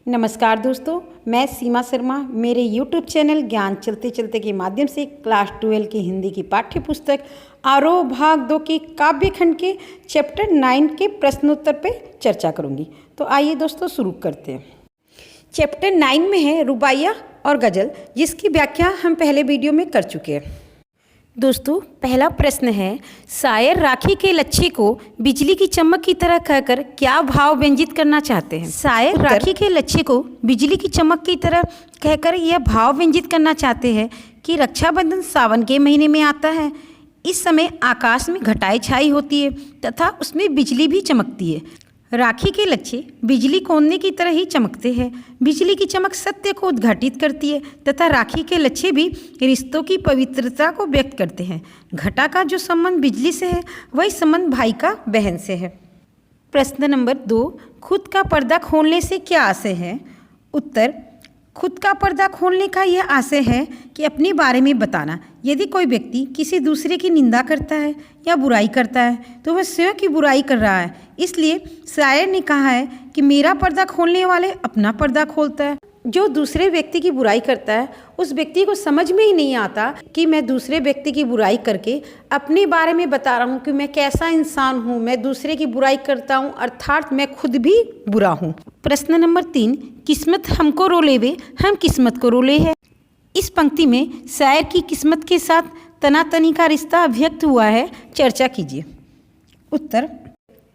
नमस्कार दोस्तों, मैं सीमा शर्मा मेरे YouTube चैनल ज्ञान चलते चलते के माध्यम से क्लास 12 की हिंदी की पाठ्य पुस्तक आरोह भाग 2 के काव्य खंड के चैप्टर 9 के प्रश्नोत्तर पे चर्चा करूंगी। तो आइए दोस्तों शुरू करते हैं। चैप्टर 9 में है रुबाइया और गज़ल, जिसकी व्याख्या हम पहले वीडियो में कर चुके हैं। दोस्तों, पहला प्रश्न है, शायर राखी के लच्छे को बिजली की चमक की तरह कहकर क्या भाव व्यंजित करना चाहते हैं? शायर राखी के लच्छे को बिजली की चमक की तरह कहकर यह भाव व्यंजित करना चाहते हैं कि रक्षाबंधन सावन के महीने में आता है। इस समय आकाश में घटाएं छाई होती है तथा उसमें बिजली भी चमकती है। राखी के लच्छे बिजली कौंदने की तरह ही चमकते हैं। बिजली की चमक सत्य को उद्घाटित करती है तथा राखी के लच्छे भी रिश्तों की पवित्रता को व्यक्त करते हैं। घटा का जो संबंध बिजली से है वही संबंध भाई का बहन से है। प्रश्न नंबर 2, खुद का पर्दा खोलने से क्या आशय है? उत्तर, खुद का पर्दा खोलने का यह आशय है कि अपने बारे में बताना। यदि कोई व्यक्ति किसी दूसरे की निंदा करता है या बुराई करता है तो वह स्वयं की बुराई कर रहा है। इसलिए शायर ने कहा है कि मेरा पर्दा खोलने वाले अपना पर्दा खोलता है। जो दूसरे व्यक्ति की बुराई करता है उस व्यक्ति को समझ में ही नहीं आता कि मैं दूसरे व्यक्ति की बुराई करके अपने बारे में बता रहा हूँ कि मैं कैसा इंसान हूँ। मैं दूसरे की बुराई करता हूँ अर्थात मैं खुद भी बुरा हूँ। प्रश्न नंबर 3, किस्मत हमको रोले वे हम किस्मत को रोले है। इस पंक्ति में शायर की किस्मत के साथ तनातनी का रिश्ता अभिव्यक्त हुआ है, चर्चा कीजिए। उत्तर,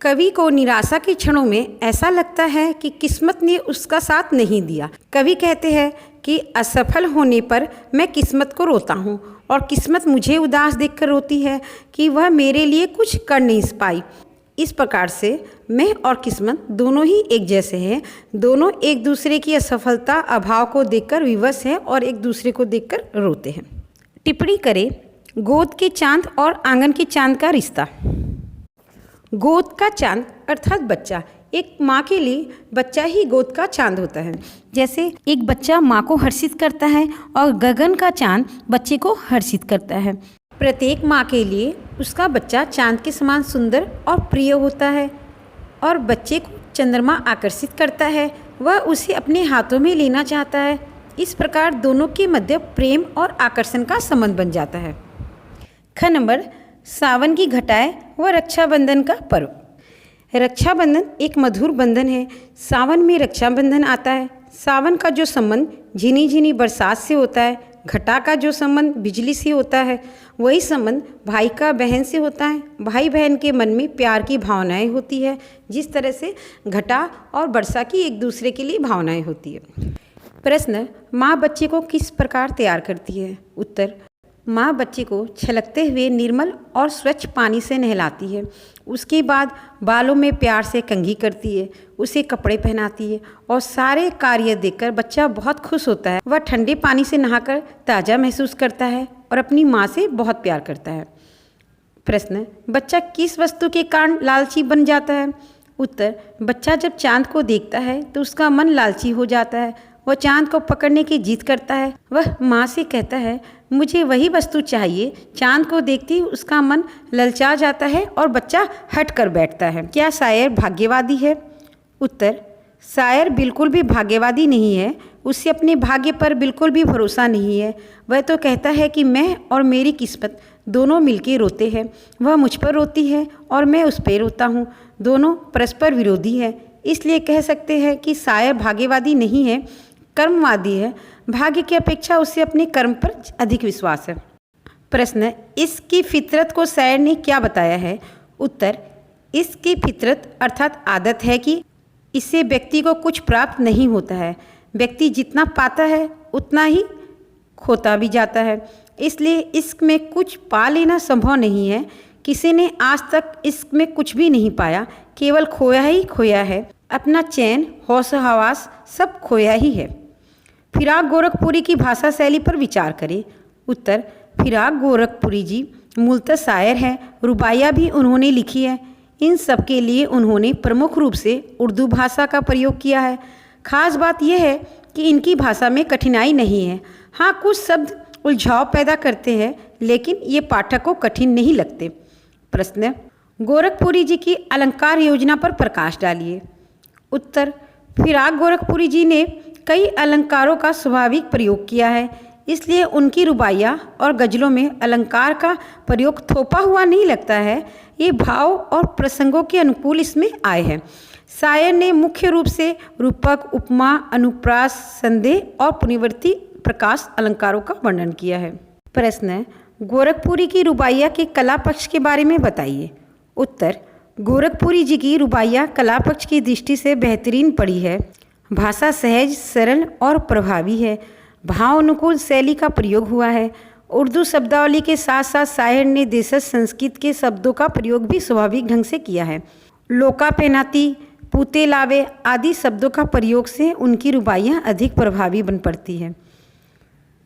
कवि को निराशा के क्षणों में ऐसा लगता है कि किस्मत ने उसका साथ नहीं दिया। कवि कहते हैं कि असफल होने पर मैं किस्मत को रोता हूँ और किस्मत मुझे उदास देखकर रोती है कि वह मेरे लिए कुछ कर नहीं पाई। इस प्रकार से मैं और किस्मत दोनों ही एक जैसे हैं। दोनों एक दूसरे की असफलता अभाव को देखकर विवश हैं और एक दूसरे को देखकर रोते हैं। टिप्पणी करें, गोद के चांद और आंगन के चांद का रिश्ता। गोद का चांद अर्थात बच्चा। एक माँ के लिए बच्चा ही गोद का चांद होता है। जैसे एक बच्चा माँ को हर्षित करता है और गगन का चांद बच्चे को हर्षित करता है। प्रत्येक माँ के लिए उसका बच्चा चांद के समान सुंदर और प्रिय होता है और बच्चे को चंद्रमा आकर्षित करता है। वह उसे अपने हाथों में लेना चाहता है। इस प्रकार दोनों के मध्य प्रेम और आकर्षण का संबंध बन जाता है। ख नंबर, सावन की घटाएं व रक्षाबंधन का पर्व। रक्षाबंधन एक मधुर बंधन है। सावन में रक्षाबंधन आता है। सावन का जो संबंध झिनी झिनी बरसात से होता है, घटा का जो संबंध बिजली से होता है, वही संबंध भाई का बहन से होता है। भाई बहन के मन में प्यार की भावनाएं होती है, जिस तरह से घटा और वर्षा की एक दूसरे के लिए भावनाएं होती है। प्रश्न, माँ बच्चे को किस प्रकार तैयार करती है? उत्तर, माँ बच्चे को छलकते हुए निर्मल और स्वच्छ पानी से नहलाती है। उसके बाद बालों में प्यार से कंघी करती है, उसे कपड़े पहनाती है और सारे कार्य देखकर बच्चा बहुत खुश होता है। वह ठंडे पानी से नहाकर ताज़ा महसूस करता है और अपनी माँ से बहुत प्यार करता है। प्रश्न, बच्चा किस वस्तु के कारण लालची बन जाता है? उत्तर, बच्चा जब चांद को देखता है तो उसका मन लालची हो जाता है। वह चांद को पकड़ने की जिद करता है। वह माँ से कहता है, मुझे वही वस्तु चाहिए। चांद को देखते ही उसका मन ललचा जाता है और बच्चा हट कर बैठता है। क्या शायर भाग्यवादी है? उत्तर, शायर बिल्कुल भी भाग्यवादी नहीं है। उसे अपने भाग्य पर बिल्कुल भी भरोसा नहीं है। वह तो कहता है कि मैं और मेरी किस्मत दोनों मिलकर रोते हैं। वह मुझ पर रोती है और मैं उस पर रोता हूँ। दोनों परस्पर विरोधी है। इसलिए कह सकते हैं कि शायर भाग्यवादी नहीं है, कर्मवादी है। भाग्य की अपेक्षा उसे अपने कर्म पर अधिक विश्वास है। प्रश्न, इसकी फितरत को शायर ने क्या बताया है? उत्तर, इसकी फितरत अर्थात आदत है कि इससे व्यक्ति को कुछ प्राप्त नहीं होता है। व्यक्ति जितना पाता है उतना ही खोता भी जाता है। इसलिए इश्क में कुछ पा लेना संभव नहीं है। किसी ने आज तक इश्क में कुछ भी नहीं पाया, केवल खोया ही खोया है। अपना चैन, होश हवास सब खोया ही है। फिराक गोरखपुरी की भाषा शैली पर विचार करें। उत्तर, फिराक गोरखपुरी जी मूलतः शायर हैं। रुबाइया भी उन्होंने लिखी है। इन सब के लिए उन्होंने प्रमुख रूप से उर्दू भाषा का प्रयोग किया है। खास बात यह है कि इनकी भाषा में कठिनाई नहीं है। हाँ, कुछ शब्द उलझाव पैदा करते हैं, लेकिन ये पाठक को कठिन नहीं लगते। प्रश्न, गोरखपुरी जी की अलंकार योजना पर प्रकाश डालिए। उत्तर, फिराक गोरखपुरी जी ने कई अलंकारों का स्वाभाविक प्रयोग किया है, इसलिए उनकी रुबाइयाँ और गज़लों में अलंकार का प्रयोग थोपा हुआ नहीं लगता है। ये भाव और प्रसंगों के अनुकूल इसमें आए हैं। शायर ने मुख्य रूप से रूपक, उपमा, अनुप्रास, संदेह और पुनर्वृत्ति प्रकाश अलंकारों का वर्णन किया है। प्रश्न है, गोरखपुरी की रुबाइयाँ के कला पक्ष के बारे में बताइए। उत्तर, गोरखपुरी जी की रुबाइयाँ कला पक्ष की दृष्टि से बेहतरीन पड़ी है। भाषा सहज, सरल और प्रभावी है। भाव अनुकूल शैली का प्रयोग हुआ है। उर्दू शब्दावली के साथ साथ शायर ने देशज संस्कृत के शब्दों का प्रयोग भी स्वाभाविक ढंग से किया है। लोका पेनाती, पूते लावे आदि शब्दों का प्रयोग से उनकी रुबाइयाँ अधिक प्रभावी बन पड़ती है।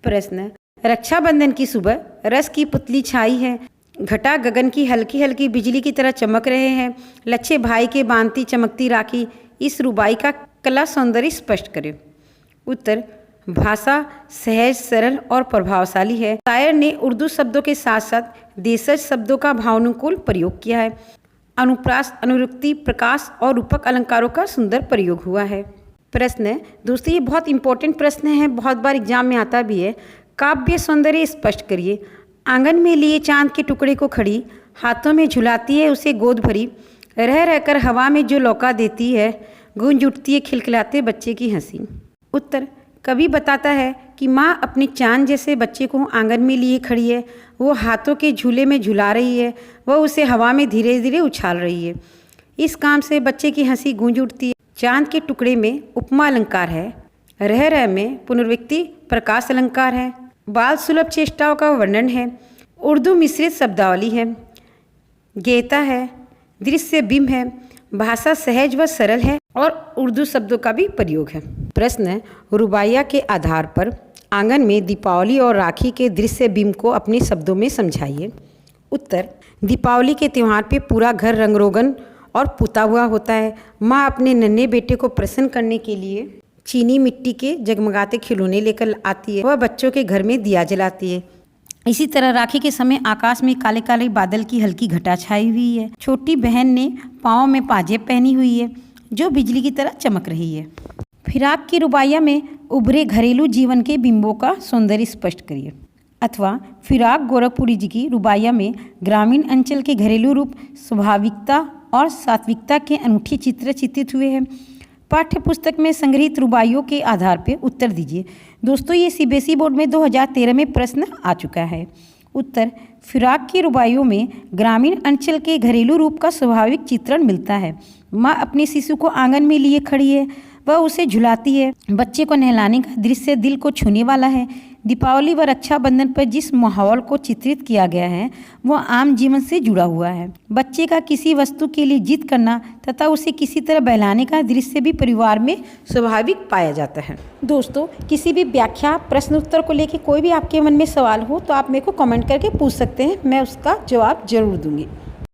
प्रश्न, रक्षाबंधन की सुबह रस की पुतली छाई है, घटा गगन की हल्की हल्की बिजली की तरह चमक रहे हैं, लच्छे भाई के बांधती चमकती राखी, इस रुबाई का कला सौंदर्य स्पष्ट करें। उत्तर, भाषा सहज, सरल और प्रभावशाली है। शायर ने उर्दू शब्दों के साथ साथ देशज शब्दों का भावानुकूल प्रयोग किया है। अनुप्रास, अनुरुक्ति, प्रकाश और रूपक अलंकारों का सुंदर प्रयोग हुआ है। प्रश्न है दोस्तों, ये बहुत इंपॉर्टेंट प्रश्न है, बहुत बार एग्जाम में आता भी है। काव्य सौंदर्य स्पष्ट करिए। आंगन में लिए चांद के टुकड़े को खड़ी, हाथों में झुलाती है उसे गोद भरी, रह रहकर हवा में जो लौका देती है, गूंज उठती है खिलखिलाते बच्चे की हंसी। उत्तर, कवि बताता है कि माँ अपने चांद जैसे बच्चे को आंगन में लिए खड़ी है, वो हाथों के झूले में झुला रही है, वह उसे हवा में धीरे धीरे उछाल रही है। इस काम से बच्चे की हंसी गूंज उठती है। चांद के टुकड़े में उपमा अलंकार है, रह रह में पुनर्व्यक्ति प्रकाश अलंकार है, बाल सुलभ चेष्टाओं का वर्णन है, उर्दू मिश्रित शब्दावली है, गेयता है, दृश्य बिंब है, भाषा सहज व सरल है और उर्दू शब्दों का भी प्रयोग है। प्रश्न है, रुबाइयाँ के आधार पर आंगन में दीपावली और राखी के दृश्य बिंब को अपने शब्दों में समझाइए। उत्तर, दीपावली के त्यौहार पे पूरा घर रंग रोगन और पुता हुआ होता है। माँ अपने नन्हे बेटे को प्रसन्न करने के लिए चीनी मिट्टी के जगमगाते खिलौने लेकर आती है। वह बच्चों के घर में दिया जलाती है। इसी तरह राखी के समय आकाश में काले काले बादल की हल्की घटा छाई हुई है। छोटी बहन ने पाँव में पाजेब पहनी हुई है जो बिजली की तरह चमक रही है। फिराक की रुबाइयाँ में उभरे घरेलू जीवन के बिंबों का सौंदर्य स्पष्ट करिए। अथवा फिराक गोरखपुरी जी की रुबाइयाँ में ग्रामीण अंचल के घरेलू रूप, स्वाभाविकता और सात्विकता के अनूठे चित्र चित्रित हुए हैं। पाठ्य पुस्तक में संग्रहित रुबाइयों के आधार पर उत्तर दीजिए। दोस्तों, ये सीबीएसई बोर्ड में 2013 में प्रश्न आ चुका है। उत्तर, फिराक की रुबाइयों में ग्रामीण अंचल के घरेलू रूप का स्वाभाविक चित्रण मिलता है। माँ अपने शिशु को आंगन में लिए खड़ी है, वह उसे झुलाती है। बच्चे को नहलाने का दृश्य दिल को छूने वाला है। दीपावली व रक्षाबंधन पर जिस माहौल को चित्रित किया गया है वह आम जीवन से जुड़ा हुआ है। बच्चे का किसी वस्तु के लिए जिद करना तथा उसे किसी तरह बहलाने का दृश्य भी परिवार में स्वाभाविक पाया जाता है। दोस्तों, किसी भी व्याख्या, प्रश्न उत्तर को लेकर कोई भी आपके मन में सवाल हो तो आप मेरे को कमेंट करके पूछ सकते हैं, मैं उसका जवाब जरूर दूंगी।